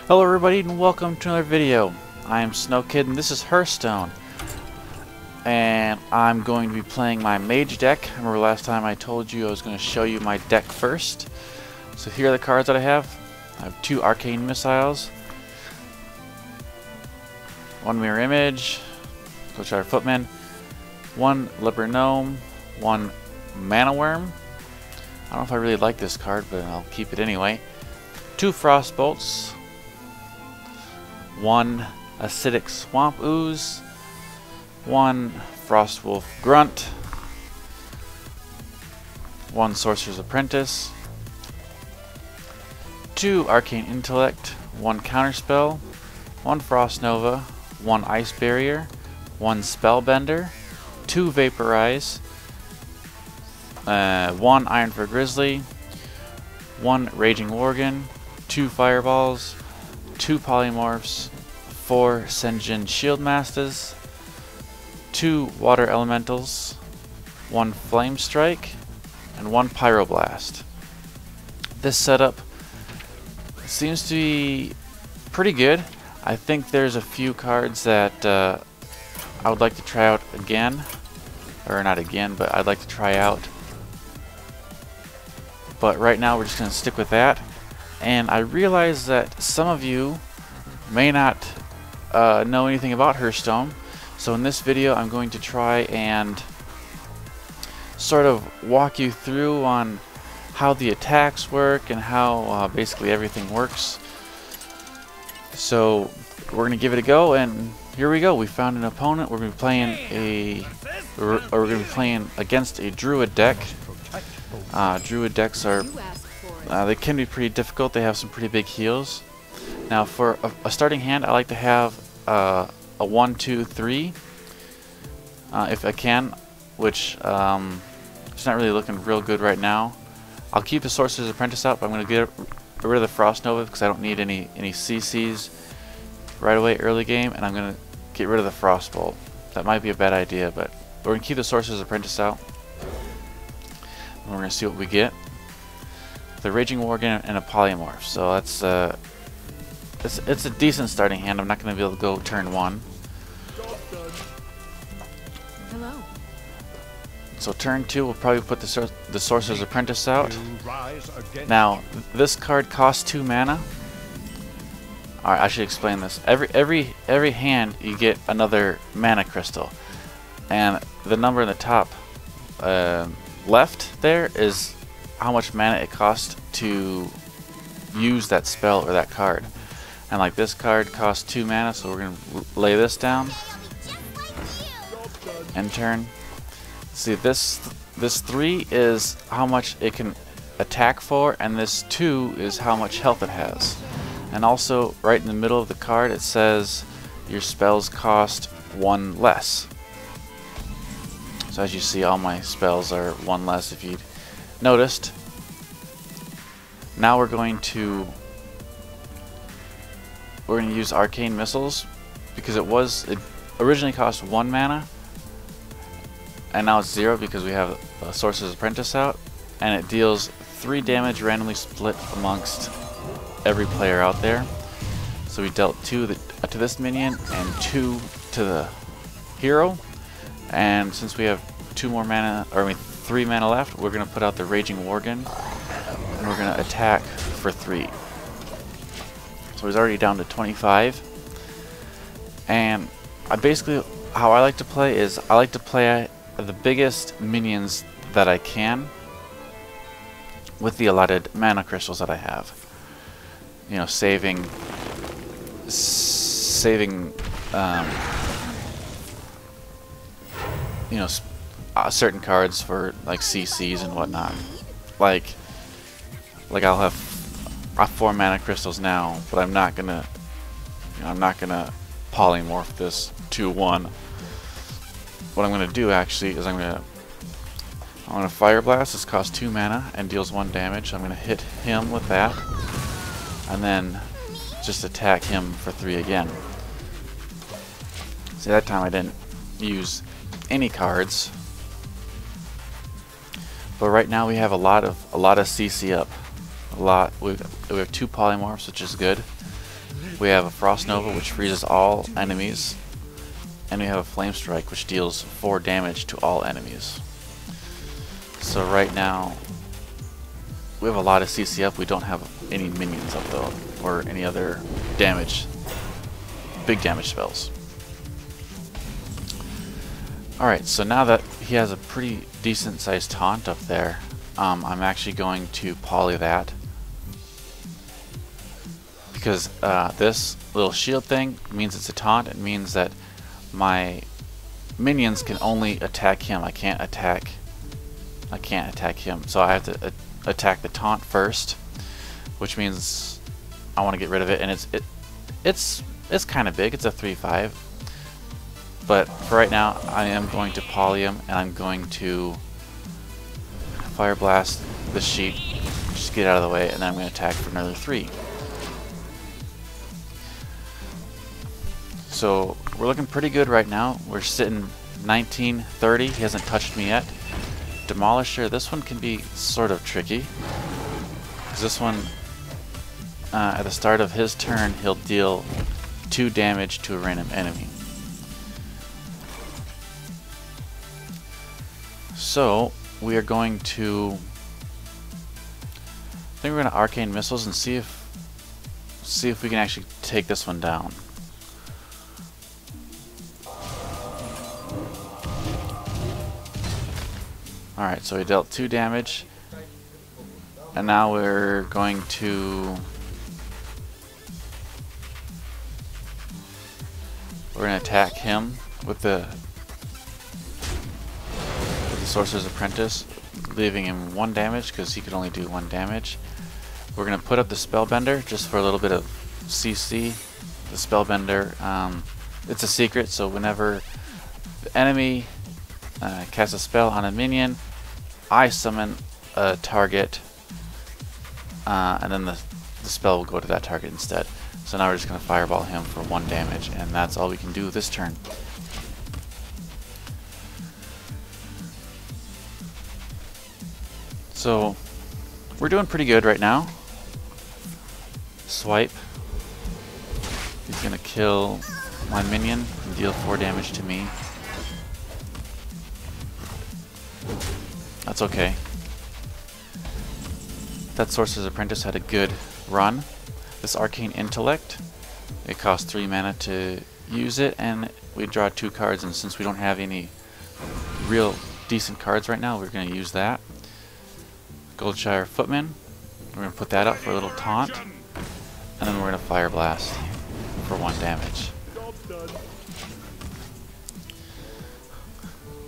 Hello everybody and welcome to another video. I am SnowKid and this is Hearthstone. And I'm going to be playing my mage deck. Remember last time I told you I was going to show you my deck first. So here are the cards that I have. I have 2 arcane missiles, 1 mirror image, Coachar Footman, 1 leopard gnome, 1 mana worm. I don't know if I really like this card, but I'll keep it anyway. 2 frost bolts, 1 acidic swamp ooze, 1 frostwolf grunt, 1 sorcerer's apprentice, 2 arcane intellect, 1 counterspell, 1 frost nova, 1 ice barrier, 1 spellbender, 2 vaporize, 1 iron for grizzly, 1 raging worgen, 2 fireballs, 2 polymorphs, 4 Senjin shield masters, 2 water elementals, 1 flame strike, and 1 pyroblast. This setup seems to be pretty good. I think there's a few cards that I would like to try out again, or not again, but I'd like to try out. But right now we're just going to stick with that. And I realize that some of you may not know anything about Hearthstone, so in this video I'm going to try and sort of walk you through on how the attacks work and how basically everything works. So we're going to give it a go, and here we go. We found an opponent. We're going to be playing we're going to be playing against a druid deck. Druid decks are they can be pretty difficult. They have some pretty big heals. Now for a starting hand, I like to have a 1, 2, 3 if I can, which it's not really looking real good right now. I'll keep the Sorcerer's Apprentice out, but I'm going to get rid of the Frost Nova because I don't need any CCs right away early game, and I'm going to get rid of the Frost Bolt. That might be a bad idea, but we're going to keep the Sorcerer's Apprentice out. And we're going to see what we get. The Raging Worgen and a Polymorph. So that's it's a decent starting hand. I'm not going to be able to go turn 1. Hello. So turn 2 we'll probably put the Sorcerer's Apprentice out. Now this card costs 2 mana. Alright, I should explain this. Every hand you get another mana crystal, and the number in the top left there is how much mana it costs to use that spell or that card. And like this card costs 2 mana, so we're going to lay this down. End turn. See, this 3 is how much it can attack for, and this 2 is how much health it has. And also, right in the middle of the card, it says your spells cost 1 less. So as you see, all my spells are 1 less if you'd noticed. Now we're going to use arcane missiles because it originally cost 1 mana, and now it's 0 because we have a Sorcerer's Apprentice out, and it deals 3 damage randomly split amongst every player out there. So we dealt 2 to this minion and 2 to the hero, and since we have 3 mana left, we're going to put out the Raging Worgen, and we're going to attack for 3. So he's already down to 25. And how I like to play is I like to play the biggest minions that I can with the allotted mana crystals that I have. You know, saving you know, certain cards for like CCs and whatnot. Like I'll have 4 mana crystals now, but I'm not gonna polymorph this 2/1. What I'm gonna do actually is I'm gonna Fire Blast. This costs 2 mana and deals 1 damage. I'm gonna hit him with that, and then just attack him for 3 again. See, that time I didn't use any cards. But right now we have a lot of CC up. We have 2 polymorphs, which is good. We have a Frost Nova, which freezes all enemies. And we have a Flame Strike, which deals 4 damage to all enemies. So right now, we have a lot of CC up. We don't have any minions up though, or any other damage, big damage spells. Alright, so now that he has a pretty decent sized taunt up there, I'm actually going to poly that. Because this little shield thing means it's a taunt. It means that my minions can only attack him. I can't attack him. So I have to attack the taunt first, which means I want to get rid of it. And it's kind of big. It's a 3/5. But for right now, I am going to poly him, and I'm going to Fire Blast the sheep, just get out of the way, and then I'm going to attack for another 3. So we're looking pretty good right now. We're sitting 19-30. He hasn't touched me yet. Demolisher, this one can be sort of tricky, because this one, at the start of his turn, he'll deal 2 damage to a random enemy. So we are going to, I think we're going to Arcane Missiles and see if we can actually take this one down. Alright, so he dealt 2 damage, and now we're going to attack him with the Sorcerer's Apprentice, leaving him 1 damage because he could only do 1 damage. We're going to put up the Spellbender just for a little bit of CC. The Spellbender, it's a secret, so whenever the enemy casts a spell on a minion, I summon a target, and then the spell will go to that target instead. So now we're just going to Fireball him for 1 damage, and that's all we can do this turn. So we're doing pretty good right now. Swipe. He's going to kill my minion and deal 4 damage to me. That's okay. That Sorcerer's Apprentice had a good run. This Arcane Intellect, it costs 3 mana to use it, and we draw 2 cards, and since we don't have any real decent cards right now, we're going to use that. Goldshire Footman, we're going to put that up for a little taunt, and then we're going to Fire Blast for 1 damage.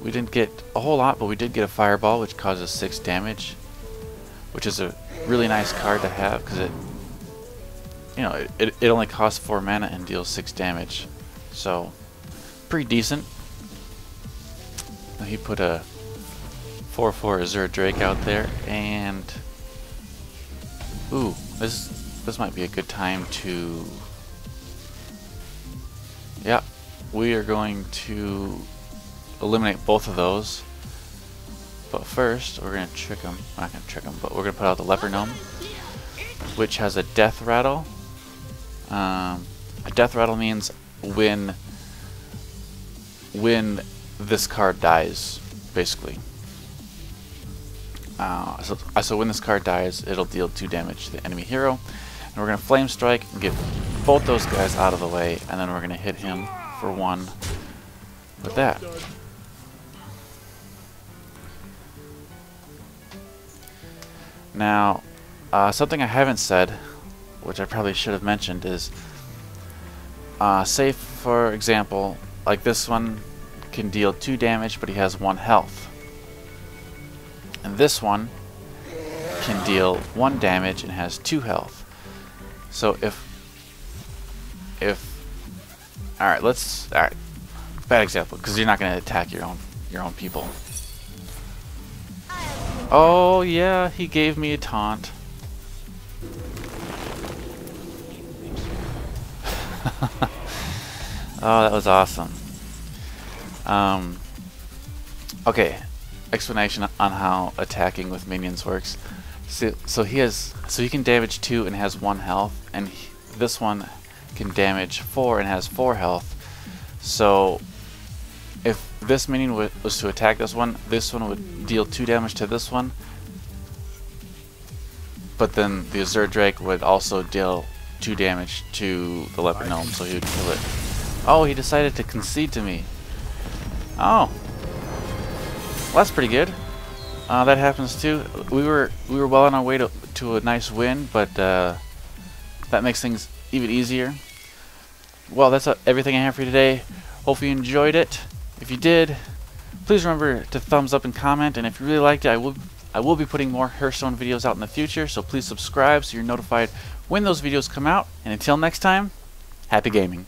We didn't get a whole lot, but we did get a Fireball, which causes 6 damage, which is a really nice card to have because it only costs 4 mana and deals 6 damage, so pretty decent. He put a 4/4 Azure Drake out there, and ooh, this might be a good time to, yeah, we are going to eliminate both of those. But first, we're going to trick him. We're not going to trick him, but we're going to put out the Leper Gnome, which has a Death Rattle. A Death Rattle means when this card dies, basically. So when this card dies, it'll deal 2 damage to the enemy hero. And we're going to Flame Strike and get both those guys out of the way, and then we're going to hit him for 1 with that. Now, something I haven't said, which I probably should have mentioned, is say for example, like this one can deal 2 damage, but he has 1 health. And this one can deal 1 damage and has 2 health. So if alright, bad example, because you're not going to attack your own people. Oh yeah, he gave me a taunt. Oh, that was awesome. Okay, explanation on how attacking with minions works. So he can damage 2 and has 1 health, and this one can damage 4 and has 4 health. So if this minion was to attack this one would deal 2 damage to this one. But then the Azure Drake would also deal 2 damage to the Leopard Gnome, so he would kill it. Oh, he decided to concede to me. Oh, well, that's pretty good. That happens too. We were well on our way to a nice win, but that makes things even easier. Well, that's everything I have for you today. Hope you enjoyed it. If you did, please remember to thumbs up and comment. And if you really liked it, I will be putting more Hearthstone videos out in the future. So please subscribe so you're notified when those videos come out. And until next time, happy gaming.